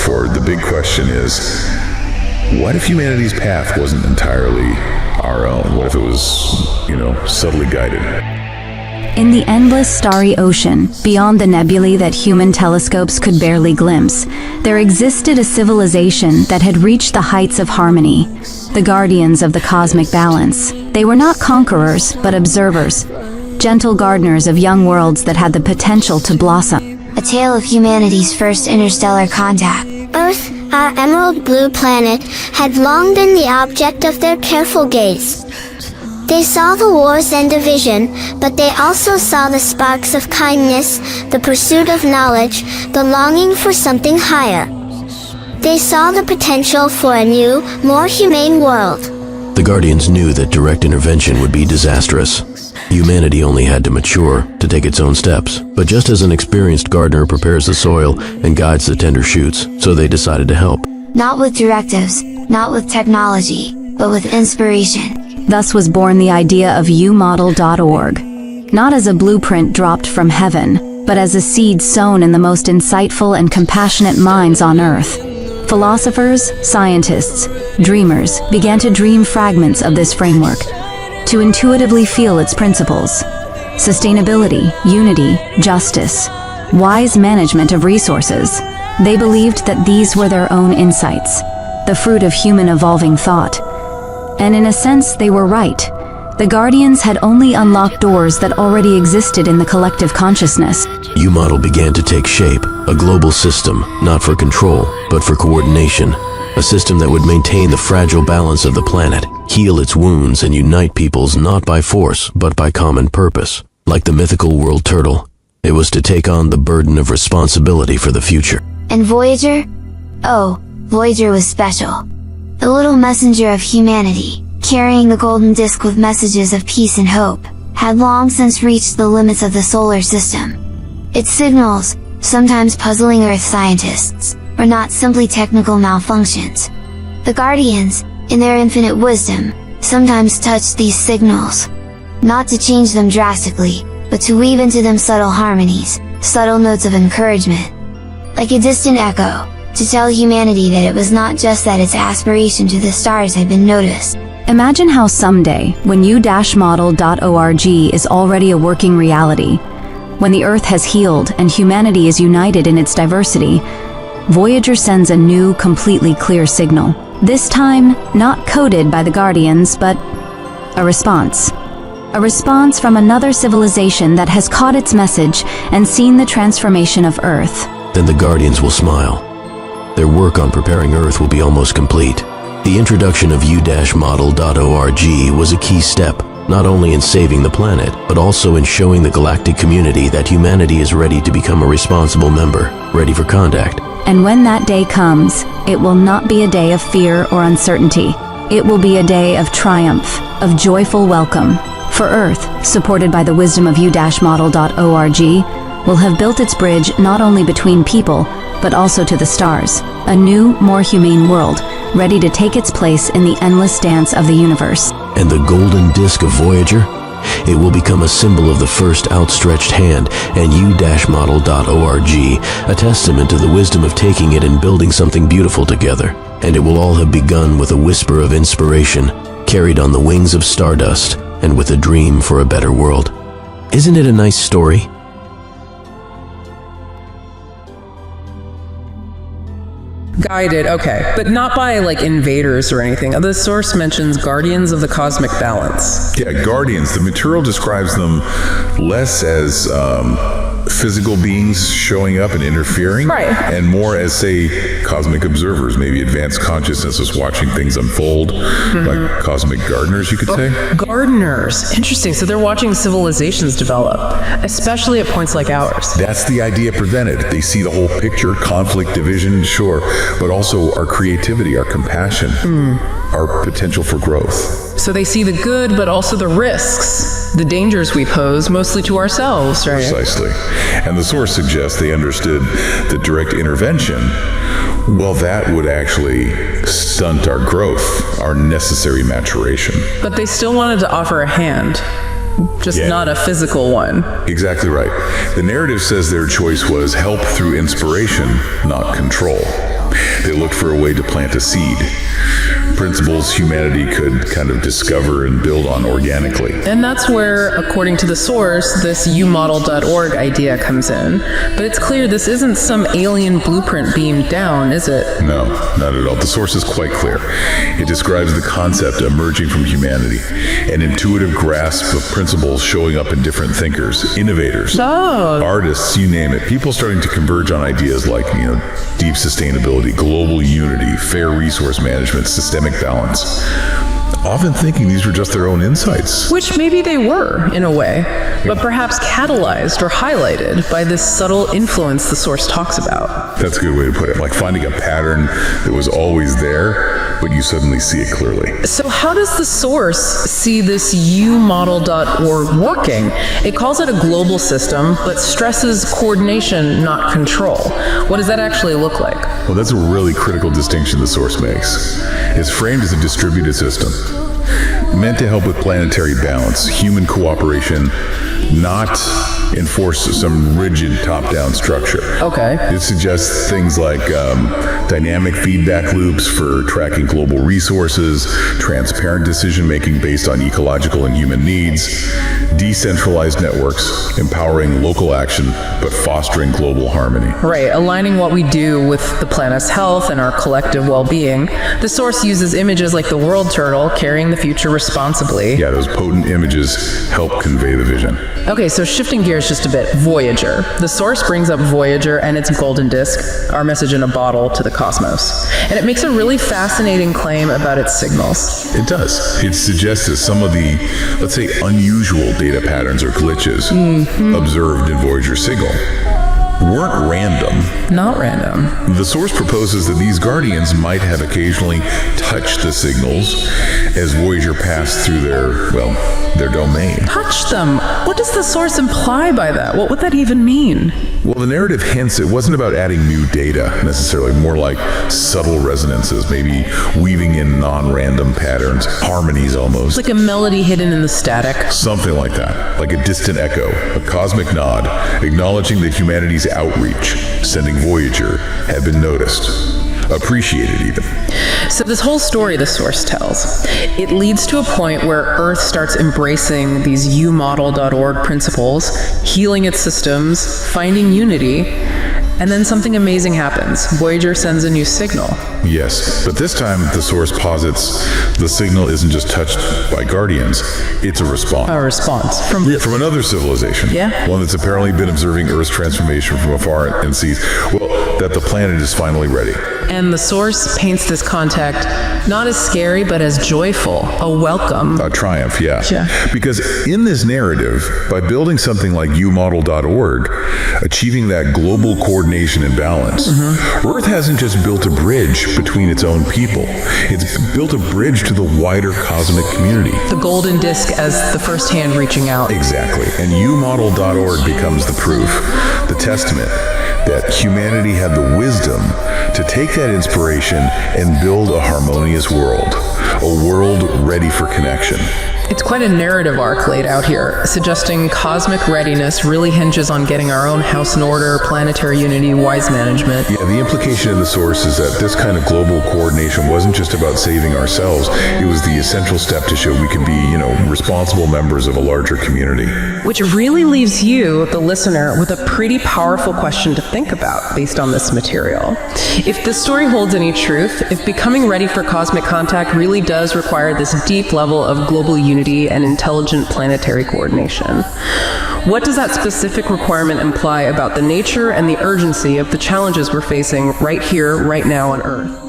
forward, the big question is, what if humanity's path wasn't entirely our own? What if it was, subtly guided? In the endless starry ocean, beyond the nebulae that human telescopes could barely glimpse, there existed a civilization that had reached the heights of harmony, the guardians of the cosmic balance. They were not conquerors, but observers, gentle gardeners of young worlds that had the potential to blossom. A tale of humanity's first interstellar contact. Earth, our emerald blue planet, had long been the object of their careful gaze. They saw the wars and division, but they also saw the sparks of kindness, the pursuit of knowledge, the longing for something higher. They saw the potential for a new, more humane world. The Guardians knew that direct intervention would be disastrous. Humanity only had to mature to take its own steps. But just as an experienced gardener prepares the soil and guides the tender shoots, so they decided to help. Not with directives, not with technology, but with inspiration. Thus was born the idea of umodel.org, not as a blueprint dropped from heaven, but as a seed sown in the most insightful and compassionate minds on Earth. Philosophers, scientists, dreamers began to dream fragments of this framework, to intuitively feel its principles: sustainability, unity, justice, wise management of resources. They believed that these were their own insights, the fruit of human evolving thought. And in a sense, they were right. The Guardians had only unlocked doors that already existed in the collective consciousness. U-Model began to take shape, a global system, not for control, but for coordination. A system that would maintain the fragile balance of the planet, heal its wounds, and unite peoples not by force, but by common purpose. Like the mythical world turtle, it was to take on the burden of responsibility for the future. And Voyager? Oh, Voyager was special. The little messenger of humanity, carrying the golden disk with messages of peace and hope, had long since reached the limits of the solar system. Its signals, sometimes puzzling Earth scientists, were not simply technical malfunctions. The Guardians, in their infinite wisdom, sometimes touched these signals, not to change them drastically, but to weave into them subtle harmonies, subtle notes of encouragement. Like a distant echo, to tell humanity that it was not just that its aspiration to the stars had been noticed. Imagine how someday, when u-model.org is already a working reality, when the Earth has healed and humanity is united in its diversity, Voyager sends a new, completely clear signal. This time, not coded by the Guardians, but a response. A response from another civilization that has caught its message and seen the transformation of Earth. Then the Guardians will smile. Their work on preparing Earth will be almost complete. The introduction of u-model.org was a key step, not only in saving the planet, but also in showing the galactic community that humanity is ready to become a responsible member, ready for contact. And when that day comes, it will not be a day of fear or uncertainty. It will be a day of triumph, of joyful welcome. For Earth, supported by the wisdom of u-model.org, will have built its bridge not only between people, but also to the stars. A new, more humane world, ready to take its place in the endless dance of the universe. And the golden disk of Voyager? It will become a symbol of the first outstretched hand, and u-model.org, a testament to the wisdom of taking it and building something beautiful together. And it will all have begun with a whisper of inspiration, carried on the wings of stardust, and with a dream for a better world. Isn't it a nice story? Guided, okay, but not by invaders or anything. The source mentions guardians of the cosmic balance. Yeah, guardians. The material describes them less as physical beings showing up and interfering, right, and more as, say, cosmic observers. Maybe advanced consciousness is watching things unfold, like cosmic gardeners, you could say. Gardeners, interesting. So they're watching civilizations develop, especially at points like ours. That's the idea presented. They see the whole picture: conflict, division, sure, but also our creativity, our compassion, our potential for growth. So they see the good, but also the risks, the dangers we pose, mostly to ourselves, right? Precisely. And the source suggests they understood that direct intervention, well, that would actually stunt our growth, our necessary maturation. But they still wanted to offer a hand, just not a physical one. Exactly right. The narrative says their choice was help through inspiration, not control. They looked for a way to plant a seed. Principles humanity could kind of discover and build on organically. And that's where, according to the source, this umodel.org idea comes in. But it's clear this isn't some alien blueprint beamed down, is it? No, not at all. The source is quite clear. It describes the concept emerging from humanity, an intuitive grasp of principles showing up in different thinkers, innovators, artists, you name it. People starting to converge on ideas like, deep sustainability, global unity, fair resource management, systemic balance. Often thinking these were just their own insights. Which maybe they were, in a way, but perhaps catalyzed or highlighted by this subtle influence the source talks about. That's a good way to put it. Like finding a pattern that was always there, but you suddenly see it clearly. So how does the source see this umodel.org working? It calls it a global system, but stresses coordination, not control. What does that actually look like? Well, that's a really critical distinction the source makes. It's framed as a distributed system, meant to help with planetary balance, human cooperation, not enforce some rigid top-down structure. Okay. It suggests things like dynamic feedback loops for tracking global resources, transparent decision-making based on ecological and human needs, decentralized networks, empowering local action, but fostering global harmony. Right, aligning what we do with the planet's health and our collective well-being. The source uses images like the world turtle carrying the future responsibly. Yeah, those potent images help convey the vision. Okay, so shifting gears just a bit, Voyager. The source brings up Voyager and its golden disk, our message in a bottle to the cosmos. And it makes a really fascinating claim about its signals. It does. It suggests that some of the, let's say, unusual data patterns or glitches observed in Voyager's signal weren't random. Not random. The source proposes that these guardians might have occasionally touched the signals as Voyager passed through their domain. Touch them? What does the source imply by that? What would that even mean? Well, the narrative hints it wasn't about adding new data necessarily, more like subtle resonances, maybe weaving in non-random patterns, harmonies almost. Like a melody hidden in the static. Something like that, like a distant echo, a cosmic nod, acknowledging that humanity's outreach, sending Voyager, had been noticed. Appreciated even. So this whole story the source tells, it leads to a point where Earth starts embracing these umodel.org principles, healing its systems, finding unity, and then something amazing happens. Voyager sends a new signal. Yes, but this time the source posits the signal isn't just touched by guardians, it's a response. A response. From another civilization. Yeah. One that's apparently been observing Earth's transformation from afar and sees, that the planet is finally ready. And the source paints this contact not as scary, but as joyful, a welcome. A triumph, yeah. Yeah. Because in this narrative, by building something like umodel.org, achieving that global coordination and balance, Earth hasn't just built a bridge between its own people. It's built a bridge to the wider cosmic community. The golden disc as the first hand reaching out. Exactly. And umodel.org becomes the proof, the testament that humanity had the wisdom to take that inspiration and build a harmonious world, a world ready for connection. It's quite a narrative arc laid out here, suggesting cosmic readiness really hinges on getting our own house in order, planetary unity, wise management. Yeah, the implication in the source is that this kind of global coordination wasn't just about saving ourselves, it was the essential step to show we can be, responsible members of a larger community. Which really leaves you, the listener, with a pretty powerful question to think about based on this material. If this story holds any truth, if becoming ready for cosmic contact really does require this deep level of global unity and intelligent planetary coordination, what does that specific requirement imply about the nature and the urgency of the challenges we're facing right here, right now on Earth?